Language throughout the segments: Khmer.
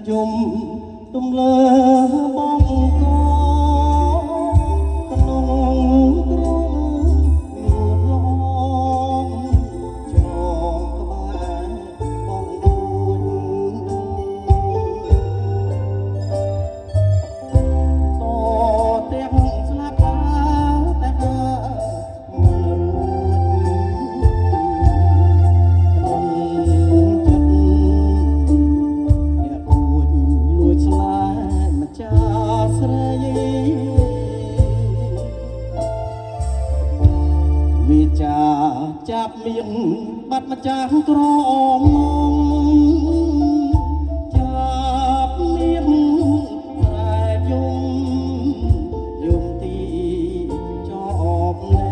យំទំលើបងកក្នុងទ្រង់ងួនឡងចងក្បែរបងពួនតទាំងស្លាប់តែមិនរួចវិចាចាប់មានបាត់ម្ចាស់ក្រមចាប់មានស្រែយំយំទីចប់នៃ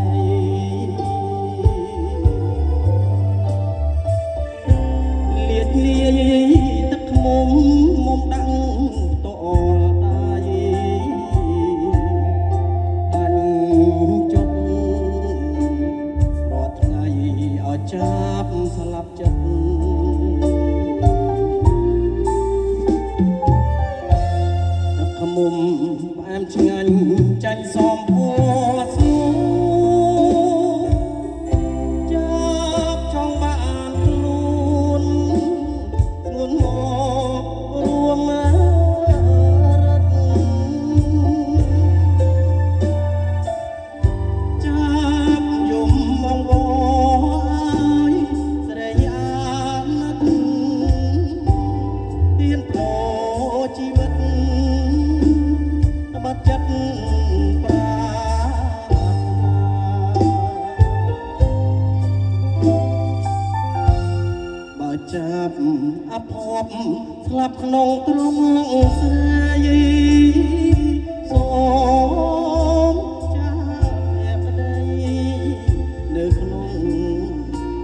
លៀតលាយទឹកខ្មុំមុំដាំងតអល់ដៃបាញ់ចុកចាប់ស្លាប់ចិត្តទឹកខ្មុំផ្អែមឆ្ងាញ់ចាញ់សមពួរសួរចាប់ចង់បានខ្លួនស្ងួនមករួមរត់ចាប់យំមកវជីវិតបាត់ចិត្តប្រាបើចាប់អភ័ព្វស្លាប់ក្នុងទ្រង់ស្រីសូមចាស់ប្តីនៅក្នុង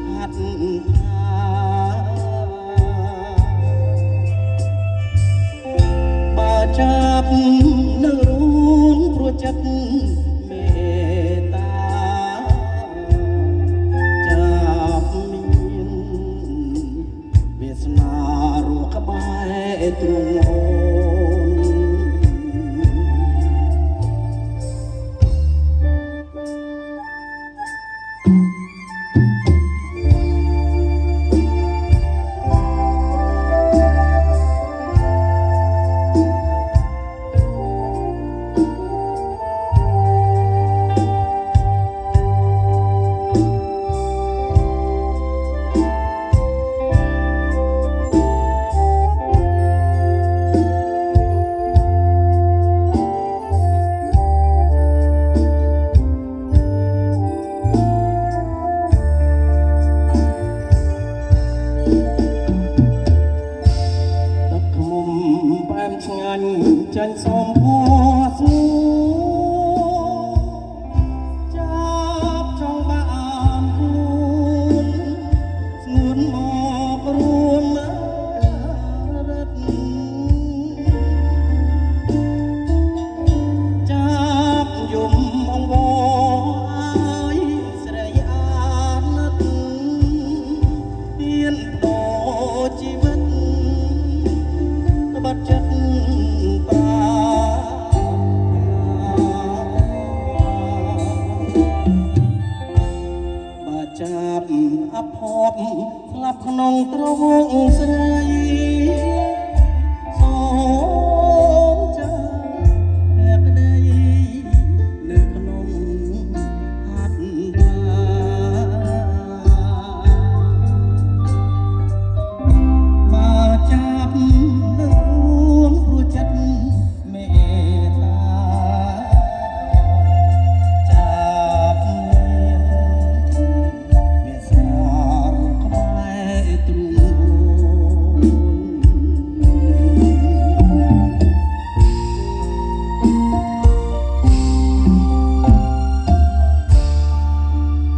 ហាត់ចាប់នឹងរួមព្រោះចិត្តមេត្តាចាប់មានវាសនារស់ក្បែរទ្រង់អូនឆ្ងាញ់ចាញ់សមពណ៌សួរចាប់ចង់បានខ្លួនស្ងួនមករួមរត់ចាប់យំអង្វរឲ្យស្រីអាណិតទៀនបោជីវិតបាត់ចិត្តចាប់អភ័ព្វស្លាប់ក្នុងទ្រង់ស្រី